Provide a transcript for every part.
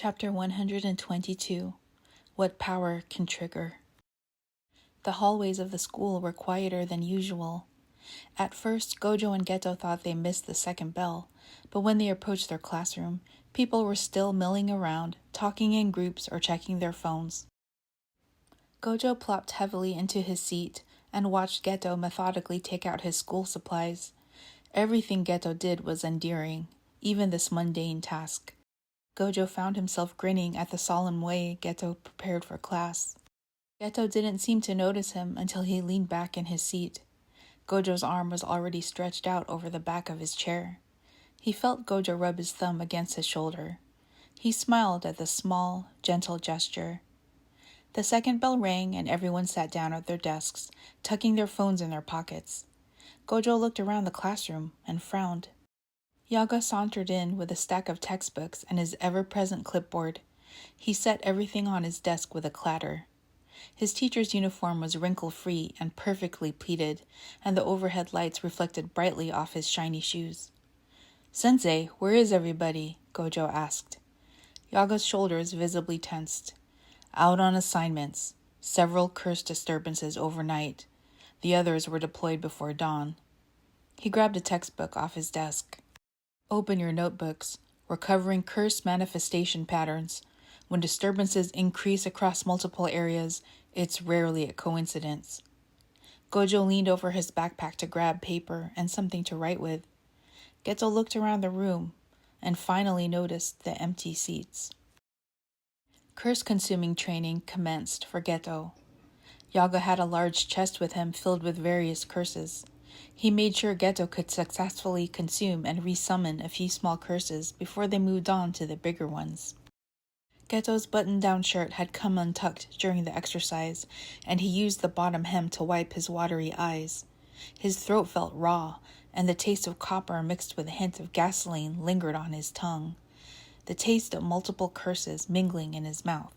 Chapter 122. What Power Can Trigger. The hallways of the school were quieter than usual. At first, Gojo and Geto thought they missed the second bell, but when they approached their classroom, people were still milling around, talking in groups or checking their phones. Gojo plopped heavily into his seat and watched Geto methodically take out his school supplies. Everything Geto did was endearing, even this mundane task. Gojo found himself grinning at the solemn way Geto prepared for class. Geto didn't seem to notice him until he leaned back in his seat. Gojo's arm was already stretched out over the back of his chair. He felt Gojo rub his thumb against his shoulder. He smiled at the small, gentle gesture. The second bell rang and everyone sat down at their desks, tucking their phones in their pockets. Gojo looked around the classroom and frowned. Yaga sauntered in with a stack of textbooks and his ever-present clipboard. He set everything on his desk with a clatter. His teacher's uniform was wrinkle-free and perfectly pleated, and the overhead lights reflected brightly off his shiny shoes. "Sensei, where is everybody?" Gojo asked. Yaga's shoulders visibly tensed. "Out on assignments. Several curse disturbances overnight. The others were deployed before dawn." He grabbed a textbook off his desk. "Open your notebooks. We're covering curse manifestation patterns. When disturbances increase across multiple areas, it's rarely a coincidence." Gojo leaned over his backpack to grab paper and something to write with. Geto looked around the room and finally noticed the empty seats. Curse-consuming training commenced for Geto. Yaga had a large chest with him filled with various curses. He made sure Geto could successfully consume and resummon a few small curses before they moved on to the bigger ones. Geto's button-down shirt had come untucked during the exercise, and he used the bottom hem to wipe his watery eyes. His throat felt raw, and the taste of copper mixed with a hint of gasoline lingered on his tongue. The taste of multiple curses mingling in his mouth.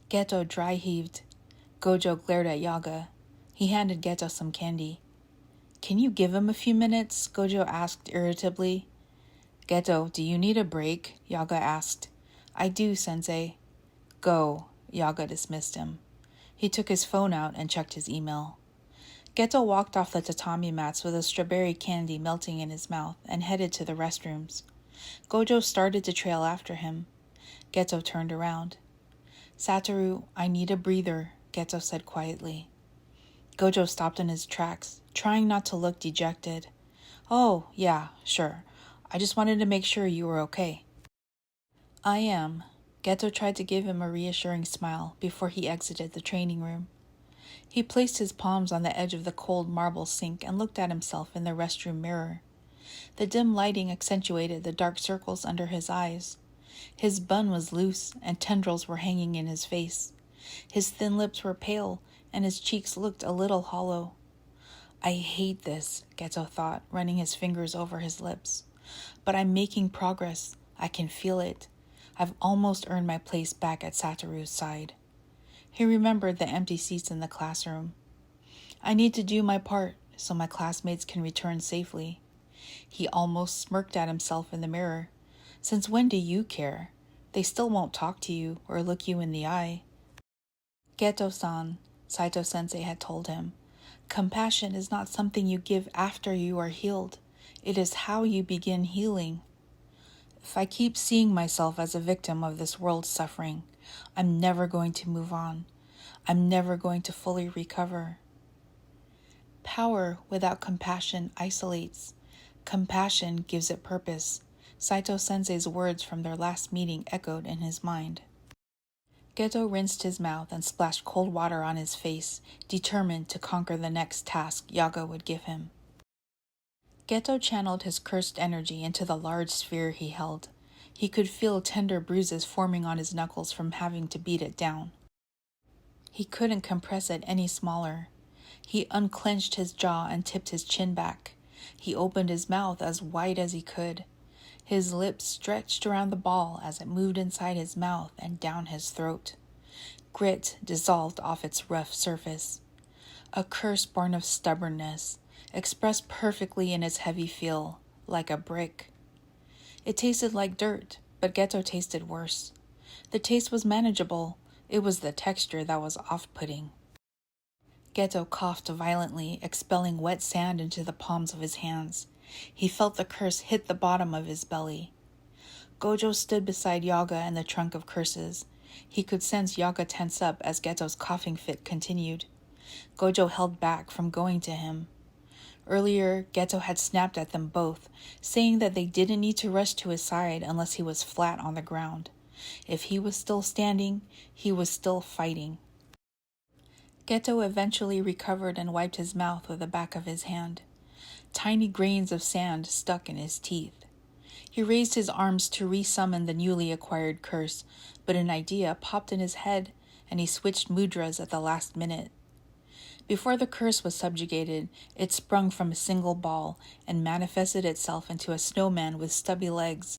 Geto dry-heaved. Gojo glared at Yaga. He handed Geto some candy. "Can you give him a few minutes?" Gojo asked irritably. "Geto, do you need a break?" Yaga asked. "I do, sensei." "Go." Yaga dismissed him. He took his phone out and checked his email. Geto walked off the tatami mats with a strawberry candy melting in his mouth and headed to the restrooms. Gojo started to trail after him. Geto turned around. "Satoru, I need a breather," Geto said quietly. Gojo stopped in his tracks, trying not to look dejected. "Oh, yeah, sure. I just wanted to make sure you were okay." "I am." Geto tried to give him a reassuring smile before he exited the training room. He placed his palms on the edge of the cold marble sink and looked at himself in the restroom mirror. The dim lighting accentuated the dark circles under his eyes. His bun was loose and tendrils were hanging in his face. His thin lips were pale and his cheeks looked a little hollow. "I hate this," Geto thought, running his fingers over his lips. "But I'm making progress. I can feel it. I've almost earned my place back at Satoru's side." He remembered the empty seats in the classroom. "I need to do my part so my classmates can return safely." He almost smirked at himself in the mirror. "Since when do you care? They still won't talk to you or look you in the eye." "Geto-san," Saito-sensei had told him, "compassion is not something you give after you are healed. It is how you begin healing. If I keep seeing myself as a victim of this world's suffering, I'm never going to move on. I'm never going to fully recover." Power without compassion isolates. Compassion gives it purpose. Saito-sensei's words from their last meeting echoed in his mind. Geto rinsed his mouth and splashed cold water on his face, determined to conquer the next task Yaga would give him. Geto channeled his cursed energy into the large sphere he held. He could feel tender bruises forming on his knuckles from having to beat it down. He couldn't compress it any smaller. He unclenched his jaw and tipped his chin back. He opened his mouth as wide as he could. His lips stretched around the ball as it moved inside his mouth and down his throat. Grit dissolved off its rough surface. A curse born of stubbornness, expressed perfectly in its heavy feel, like a brick. It tasted like dirt, but Geto tasted worse. The taste was manageable. It was the texture that was off-putting. Geto coughed violently, expelling wet sand into the palms of his hands. He felt the curse hit the bottom of his belly. Gojo stood beside Yaga in the trunk of curses. He could sense Yaga tense up as Geto's coughing fit continued. Gojo held back from going to him. Earlier, Geto had snapped at them both, saying that they didn't need to rush to his side unless he was flat on the ground. If he was still standing, he was still fighting. Geto eventually recovered and wiped his mouth with the back of his hand. Tiny grains of sand stuck in his teeth. He raised his arms to re-summon the newly acquired curse, but an idea popped in his head, and he switched mudras at the last minute. Before the curse was subjugated, it sprung from a single ball and manifested itself into a snowman with stubby legs.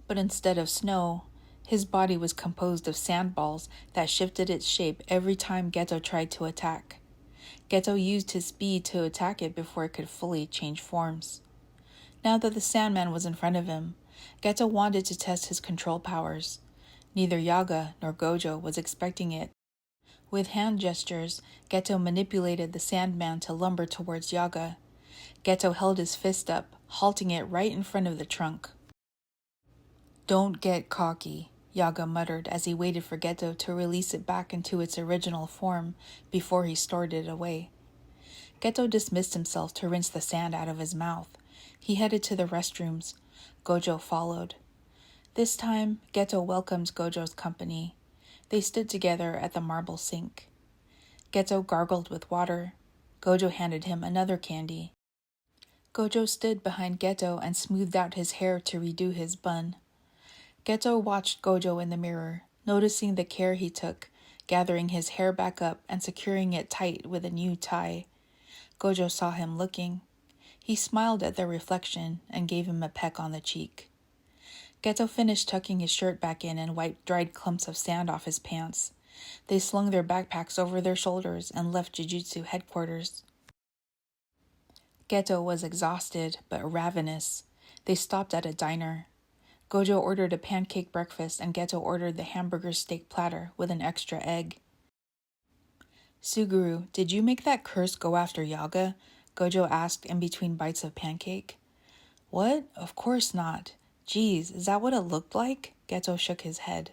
But instead of snow, his body was composed of sandballs that shifted its shape every time Geto tried to attack. Geto used his speed to attack it before it could fully change forms. Now that the Sandman was in front of him, Geto wanted to test his control powers. Neither Yaga nor Gojo was expecting it. With hand gestures, Geto manipulated the Sandman to lumber towards Yaga. Geto held his fist up, halting it right in front of the trunk. "Don't get cocky," Yaga muttered as he waited for Geto to release it back into its original form before he stored it away. Geto dismissed himself to rinse the sand out of his mouth. He headed to the restrooms. Gojo followed. This time, Geto welcomed Gojo's company. They stood together at the marble sink. Geto gargled with water. Gojo handed him another candy. Gojo stood behind Geto and smoothed out his hair to redo his bun. Geto watched Gojo in the mirror, noticing the care he took, gathering his hair back up and securing it tight with a new tie. Gojo saw him looking. He smiled at their reflection and gave him a peck on the cheek. Geto finished tucking his shirt back in and wiped dried clumps of sand off his pants. They slung their backpacks over their shoulders and left Jujutsu headquarters. Geto was exhausted but ravenous. They stopped at a diner. Gojo ordered a pancake breakfast and Geto ordered the hamburger steak platter with an extra egg. "Suguru, did you make that curse go after Yaga?" Gojo asked in between bites of pancake. "What? Of course not. Geez, is that what it looked like?" Geto shook his head.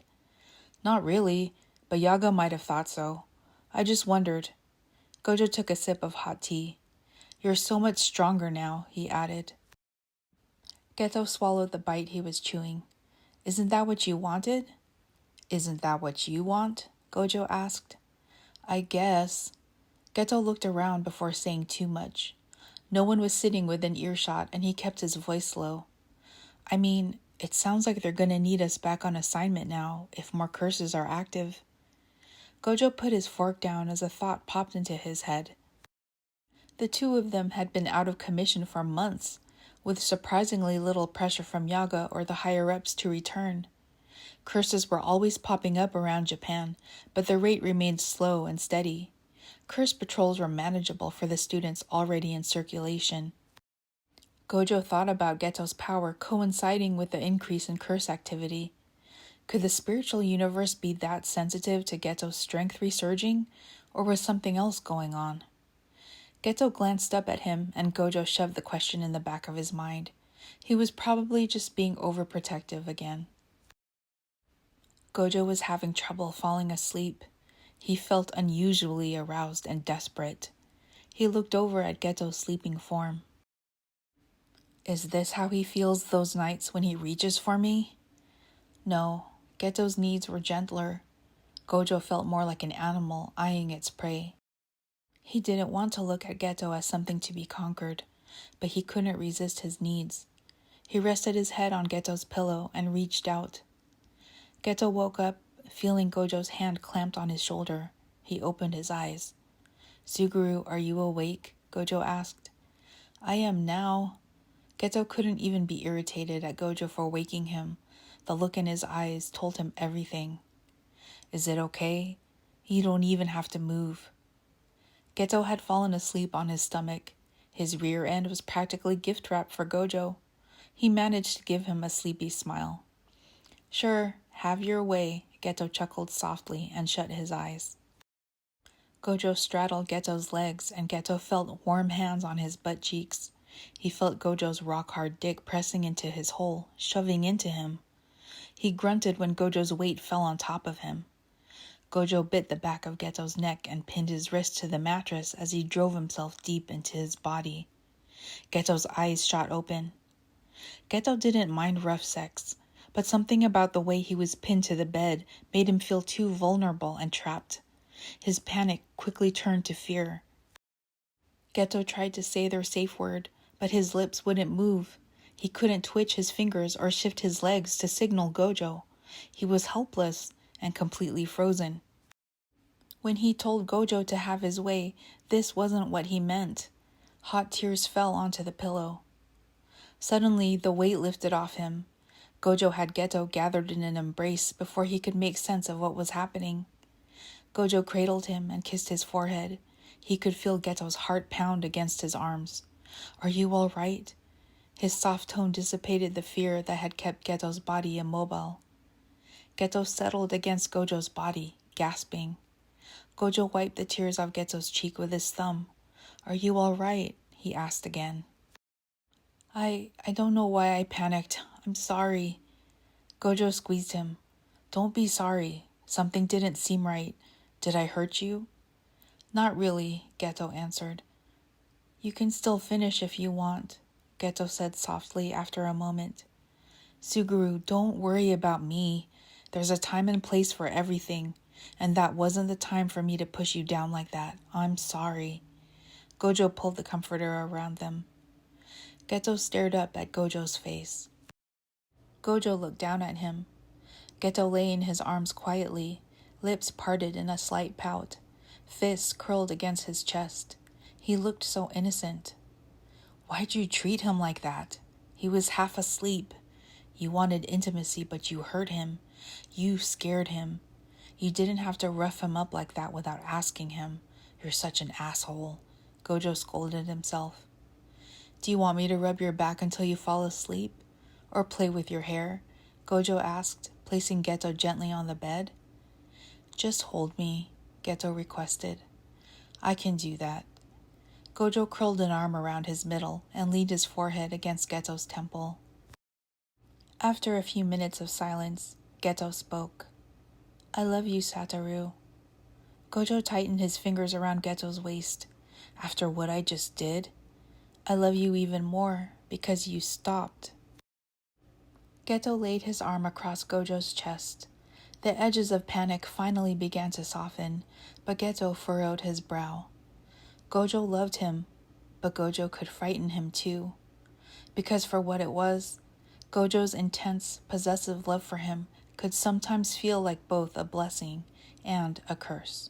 "Not really, but Yaga might have thought so. I just wondered." Gojo took a sip of hot tea. "You're so much stronger now," he added. Geto swallowed the bite he was chewing. "Isn't that what you wanted?" "Isn't that what you want?" Gojo asked. "I guess." Geto looked around before saying too much. No one was sitting within earshot, and he kept his voice low. "I mean, it sounds like they're gonna need us back on assignment now, if more curses are active." Gojo put his fork down as a thought popped into his head. The two of them had been out of commission for months, with surprisingly little pressure from Yaga or the higher-ups to return. Curses were always popping up around Japan, but the rate remained slow and steady. Curse patrols were manageable for the students already in circulation. Gojo thought about Geto's power coinciding with the increase in curse activity. Could the spiritual universe be that sensitive to Geto's strength resurging, or was something else going on? Geto glanced up at him, and Gojo shoved the question in the back of his mind. He was probably just being overprotective again. Gojo was having trouble falling asleep. He felt unusually aroused and desperate. He looked over at Geto's sleeping form. "Is this how he feels those nights when he reaches for me?" No, Geto's needs were gentler. Gojo felt more like an animal eyeing its prey. He didn't want to look at Geto as something to be conquered, but he couldn't resist his needs. He rested his head on Geto's pillow and reached out. Geto woke up, feeling Gojo's hand clamped on his shoulder. He opened his eyes. "Suguru, are you awake?" Gojo asked. "I am now." Geto couldn't even be irritated at Gojo for waking him. The look in his eyes told him everything. "Is it okay? You don't even have to move." Geto had fallen asleep on his stomach. His rear end was practically gift wrap for Gojo. He managed to give him a sleepy smile. "Sure, Have your way, Geto chuckled softly and shut his eyes. Gojo straddled Geto's legs, and Geto felt warm hands on his butt cheeks. He felt Gojo's rock-hard dick pressing into his hole, shoving into him. He grunted when Gojo's weight fell on top of him. Gojo bit the back of Geto's neck and pinned his wrist to the mattress as he drove himself deep into his body. Geto's eyes shot open. Geto didn't mind rough sex, but something about the way he was pinned to the bed made him feel too vulnerable and trapped. His panic quickly turned to fear. Geto tried to say their safe word, but his lips wouldn't move. He couldn't twitch his fingers or shift his legs to signal Gojo. He was helpless and completely frozen. When he told Gojo to have his way, this wasn't what he meant. Hot tears fell onto the pillow. Suddenly, the weight lifted off him. Gojo had Geto gathered in an embrace before he could make sense of what was happening. Gojo cradled him and kissed his forehead. He could feel Geto's heart pound against his arms. "Are you all right?" His soft tone dissipated the fear that had kept Geto's body immobile. Geto settled against Gojo's body, gasping. Gojo wiped the tears off Geto's cheek with his thumb. "Are you all right?" he asked again. I don't know why I panicked. I'm sorry." Gojo squeezed him. "Don't be sorry. Something didn't seem right. Did I hurt you?" "Not really," Geto answered. "You can still finish if you want," Geto said softly after a moment. "Suguru, don't worry about me. There's a time and place for everything, and that wasn't the time for me to push you down like that. I'm sorry." Gojo pulled the comforter around them. Geto stared up at Gojo's face. Gojo looked down at him. Geto lay in his arms quietly, lips parted in a slight pout, fists curled against his chest. He looked so innocent. "Why'd you treat him like that? He was half asleep. You wanted intimacy, but you hurt him. You scared him. You didn't have to rough him up like that without asking him. You're such an asshole," Gojo scolded himself. "Do you want me to rub your back until you fall asleep? Or play with your hair?" Gojo asked, placing Geto gently on the bed. "Just hold me," Geto requested. "I can do that." Gojo curled an arm around his middle and leaned his forehead against Geto's temple. After a few minutes of silence, Geto spoke. "I love you, Satoru." Gojo tightened his fingers around Geto's waist. "After what I just did, I love you even more because you stopped." Geto laid his arm across Gojo's chest. The edges of panic finally began to soften, but Geto furrowed his brow. Gojo loved him, but Gojo could frighten him too. Because for what it was, Gojo's intense, possessive love for him could sometimes feel like both a blessing and a curse.